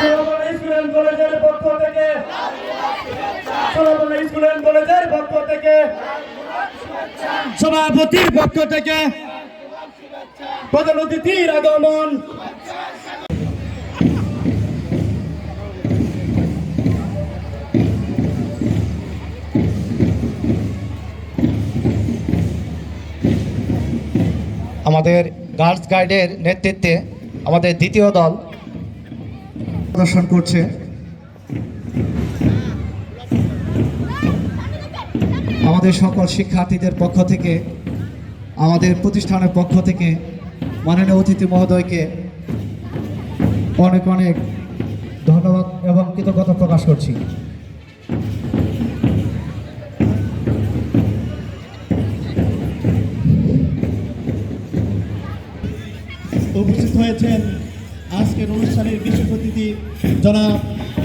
School and কলেজের পক্ষ থেকে স্কুল এন্ড কলেজের পক্ষ থেকে সভাপতির পক্ষ থেকে প্রধান অতিথির আগমন। আমাদের গার্লস গাইডের নেতৃত্বে আমাদের দ্বিতীয় দল প্রদর্শন করছে। আমাদের সকল শিক্ষার্থীদের পক্ষ থেকে, আমাদের প্রতিষ্ঠানের পক্ষ থেকে মাননীয় অতিথি মহোদয়কে অনেক অনেক ধন্যবাদ এবং কৃতজ্ঞতা প্রকাশ করছি। উপস্থিত হয়েছেন আজকের অনুষ্ঠানের বিশেষ অতিথি জনাব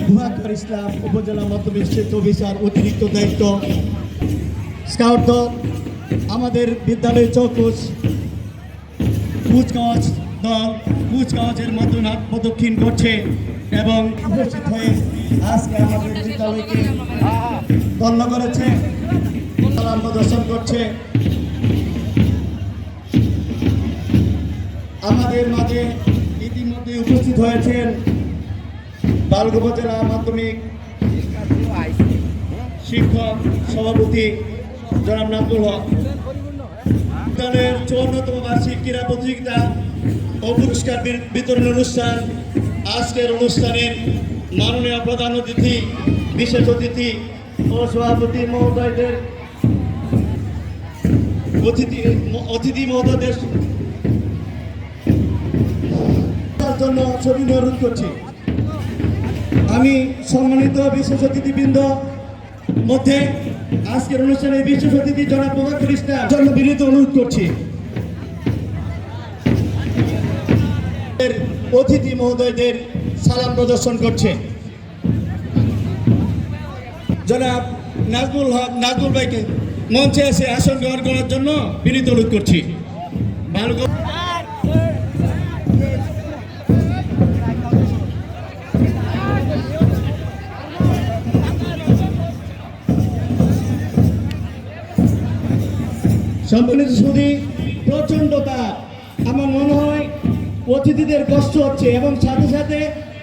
দুহাকর ইসলাম, উপজেলা মাধ্যমিক শিক্ষা অফিসার, অতিরিক্ত দায়িত্ব স্কাউট দল, আমাদের বিদ্যালয় চৌকুশ কুচকাওয়াজ দল কুচকাওয়াজের মাধ্যমে প্রদক্ষিণ করছে এবং উপস্থিত হয়ে আজকে আমাদের বিদ্যালয়কে ধন্য করেছে, সালাম প্রদর্শন করছে। আমাদের মাঝে ইতিমধ্যে উপস্থিত হয়েছেন বালগা উপজেলা মাধ্যমিক শিক্ষক সভাপতি জনাব নাজমুল হক। বিদ্যালয়ের 54তম বার্ষিক ক্রীড়া প্রতিযোগিতা ও পুরস্কার বিতরণ অনুষ্ঠান। আজকের অনুষ্ঠানের মাননীয় প্রধান অতিথি, বিশেষ অতিথি ও সভাপতি মহোদয়দের অতিথি মহোদয়দের জন্য ছবি অনুরোধ করছি। আমি সম্মানিত বিশেষ অতিথিবৃন্দ মধ্যে আজকের অনুষ্ঠানে বিশেষ অতিথি জনাব দুহাকর ইসলাম জন্য বিনীত অনুরোধ করছি। অতিথি মহোদয়দের সালাম প্রদর্শন করছে জনাব নাজমুল হক, নাজমুল ভাইকে মঞ্চে এসে আসন গ্রহণ করার জন্য বিনীত অনুরোধ করছি। সম্মানিত সুধী, প্রচণ্ডতা, আমার মনে হয় অতিথিদের কষ্ট হচ্ছে এবং সাথে সাথে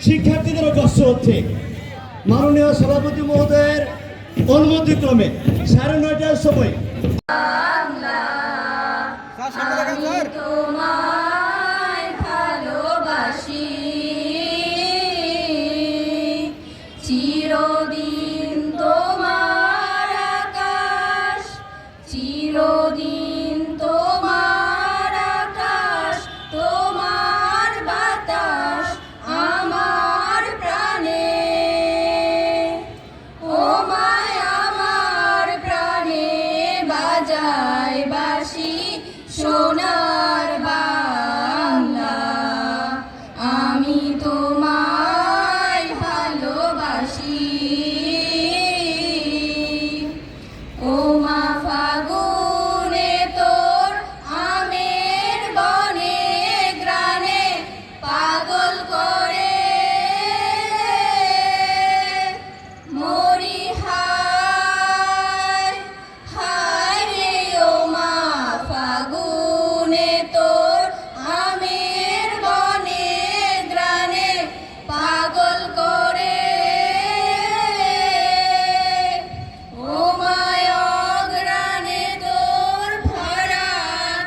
শিক্ষার্থীদেরও কষ্ট হচ্ছে। মাননীয় সভাপতি মহোদয়ের অনুমতিক্রমে 9:30টার সময় চিরদিন তোমার আকাশ, চিরদিন তোমার আকাশ, তোমার বাতাস আমার প্রাণে, ও মায় আমার প্রাণে বাজায় বাঁশি সোনার বাংলা। আমি তোমায় ভালোবাসি, ও মা ফাগুনে তোর আমের বনে গ্রানে পাগল করে মরি হায় হায় রে, ও মা ফাগুনে তোর আমের বনে গ্রানে পাগল করে, ও মায় অগ্রাণে তোর ভরা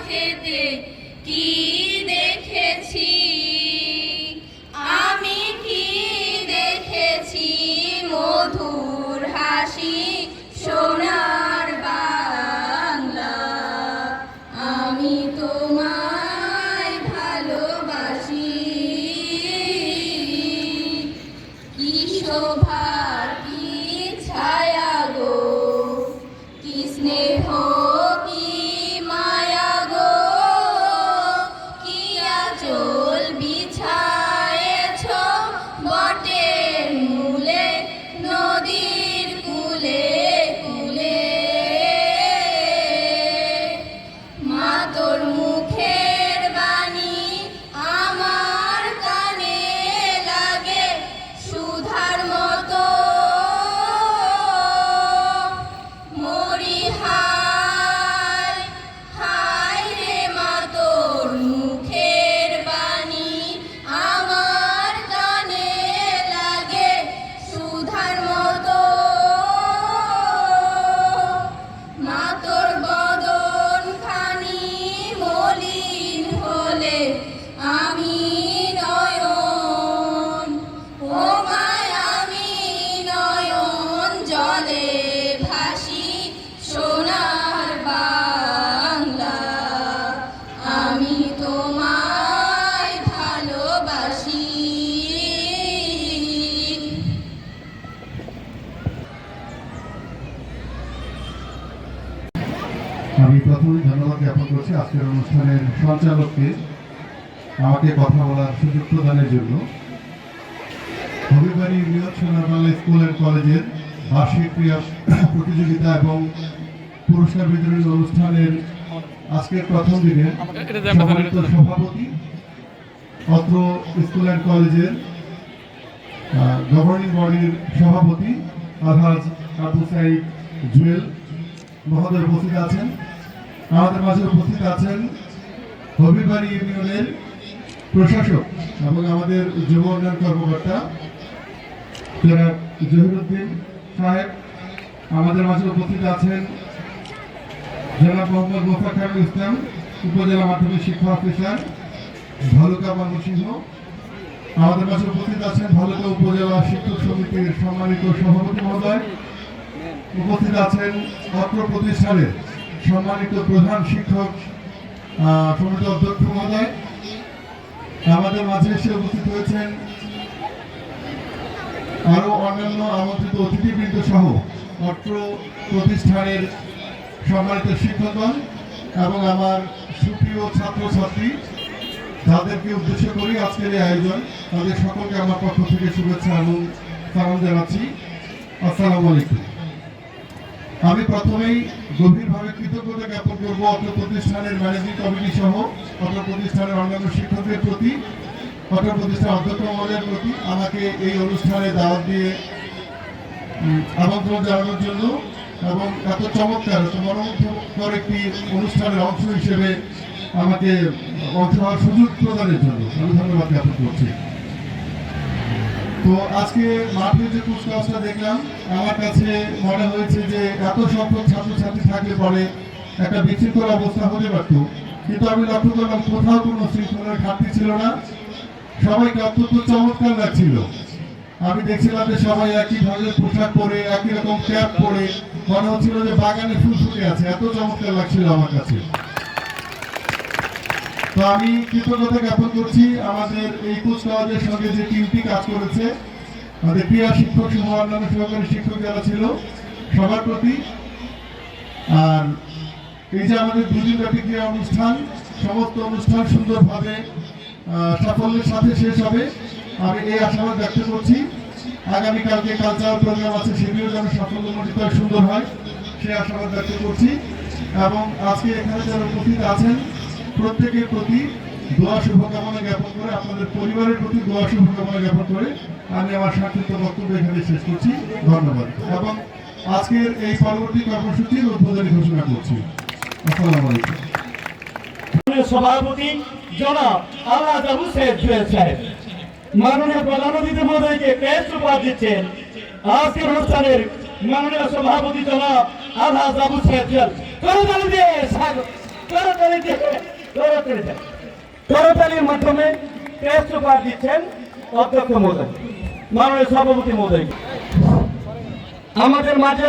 খেতে কি দেখেছি, আমি কি দেখেছি, মধুর হাসি সোনার বাংলা। আমি তোমায় ভালোবাসি, কি শোভার কি ছায়া গো, কি স্নেহ কি মায়া গো, কি আঁচল বিছায়েছ বটের মূলে, নদীর কূলে কূলে। মা তোর মুখের বাণী আমার কানে লাগে আমি প্রথমে ধন্যবাদ জ্ঞাপন করছি আজকের অনুষ্ঠানের সঞ্চালককে আমাকে কথা বলার সুযোগ প্রদানের জন্য। হবিবাড়ি ইউনিয়ন সোনারবাংলা স্কুল অ্যান্ড কলেজের বার্ষিক ক্রীড়া প্রতিযোগিতা এবং পুরস্কার বিতরণী অনুষ্ঠানের আজকের প্রথম দিনের সম্মানিত সভাপতি, অত্র স্কুল অ্যান্ড কলেজের গভর্নিং বডির সভাপতি আলহাজ আবু সাইদ জুয়েল মহোদয় উপস্থিত আছেন। আমাদের মাঝে উপস্থিত আছেন হবিবাড়ি ইউনিয়নের প্রশাসক এবং আমাদের যুব উন্নয়ন কর্মকর্তা জনাব জহিরুদ্দিন সাহেব। আমাদের মাঝে উপস্থিত আছেন জনাব মোহাম্মদ মোফাক্কারুল ইসলাম, উপজেলা মাধ্যমিক শিক্ষা অফিসার, ভালুকা ময়মনসিংহ। আমাদের মাঝে উপস্থিত আছেন ভালুকা উপজেলা শিক্ষক সমিতির সম্মানিত সভাপতি মহোদয়। উপস্থিত আছেন অত্র প্রতিষ্ঠানের সম্মানিত প্রধান শিক্ষক সমিতি অধ্যক্ষ মহোদয়। আমাদের মাঝে এসে উপস্থিত হয়েছেন আরো অন্যান্য আমন্ত্রিত অতিথিবৃন্দ সহ অত্র প্রতিষ্ঠানের সম্মানিত শিক্ষকগণ এবং আমার সুপ্রিয় ছাত্রছাত্রী, যাদেরকে উদ্দেশ্য করি আজকের এই আয়োজন, তাদের সকলকে আমার পক্ষ থেকে শুভেচ্ছা এবং সালাম জানাচ্ছি। আসসালামু আলাইকুম। আমি প্রথমেই গভীরভাবে কৃতজ্ঞতা জ্ঞাপন করব অত্র প্রতিষ্ঠানের ম্যানেজিং কমিটি সহ অত্র প্রতিষ্ঠানের অন্যান্য শিক্ষকদের প্রতি, অত্র প্রতিষ্ঠানের অধ্যক্ষ মহোদয়ের প্রতি আমাকে এই অনুষ্ঠানে দাওয়াত দিয়ে আমন্ত্রণ জানানোর জন্য এবং এত চমৎকার মনোমুগ্ধকর একটি অনুষ্ঠানের অংশ হিসেবে আমাকে অংশ হওয়ার সুযোগ প্রদানের জন্য আমি ধন্যবাদ জ্ঞাপন করছি। তো আজকে মাঠে যে কুচকাওয়াজটা দেখলাম, আমার কাছে মনে হয়েছে যে এত সংখ্যক ছাত্রছাত্রী থাকলে পরে একটা বিশৃঙ্খল অবস্থা হতে পারত, কিন্তু আমি লক্ষ্য করলাম কোথাও কোনো শৃঙ্খলার ঘাটতি ছিল না। সবাইকে অত্যন্ত চমৎকার লাগছিল। আমি দেখছিলাম যে সবাই একই ধরনের পোশাক পরে, একই রকম ক্যাপ পরে, মনে হচ্ছিল যে বাগানে ফুল ফুটে আছে, এত চমৎকার লাগছিল আমার কাছে। তো আমি কৃতজ্ঞতা জ্ঞাপন করছি আমাদের এই কুচকাওয়াজের সঙ্গে যে টিমটি কাজ করেছে, আমাদের ক্রীড়া শিক্ষক সহ অন্যান্য সহকারী শিক্ষক যারা ছিল সবার প্রতি। আর এই যে আমাদের দুদিনব্যাপী ক্রীড়া অনুষ্ঠান, সমস্ত অনুষ্ঠান সুন্দরভাবে সাফল্যের সাথে শেষ হবে, আমি এই আশাবাদ ব্যক্ত করছি। আগামীকালকে কালচারাল প্রোগ্রাম আছে, সেগুলো যেন সাফল্যমণ্ডিত সুন্দর হয় সেই আশাবাদ ব্যক্ত করছি। এবং আজকে এখানে যারা উপস্থিত আছেন প্রত্যেকের প্রতি দোয়া শুভকামনা জ্ঞাপন করে, আপনাদের পরিবারের প্রতি দোয়া শুভকামনা জ্ঞাপন করে আমি আমার সংক্ষিপ্ত বক্তব্য এখানে শেষ করছি। ধন্যবাদ। এবং আজকের এই পরবর্তী কর্মসূচির উদ্বোধনী ঘোষণা করছি। আসসালামু আলাইকুম। সভাপতি জনাব আলহাজ আবু সাইদ জুয়েল সাহেব মাননীয় প্রধান অতিথি মহোদয়কে ক্রেস্ট উপহার দিচ্ছেন আজকের অনুষ্ঠানের মাননীয় সভাপতি জনাব আলহাজ আবু সাইদ জুয়েল। করতালি দিয়ে স্বাগত, করতালির মাধ্যমে ক্রেস্ট উপহার দিচ্ছেন অধ্যক্ষ মহোদয়, মাননীয় সভাপতি মহোদয়। আমাদের মাঝে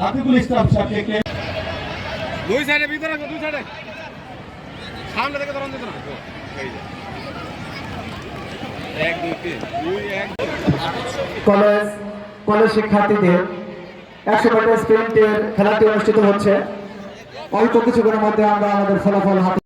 আতিকুল ইসলাম সাহেবকে দুই সাইডে ভিতরে, দুই সাইডে সামনে থেকে ধরুন, এক দুই তিন, দুই এক। কলেজ শিক্ষার্থীদের 100 মিটার স্প্রিন্টের খেলাটি অনুষ্ঠিত হচ্ছে। অল্প কিছুক্ষণের মধ্যে আমরা আমাদের ফলাফল হাতে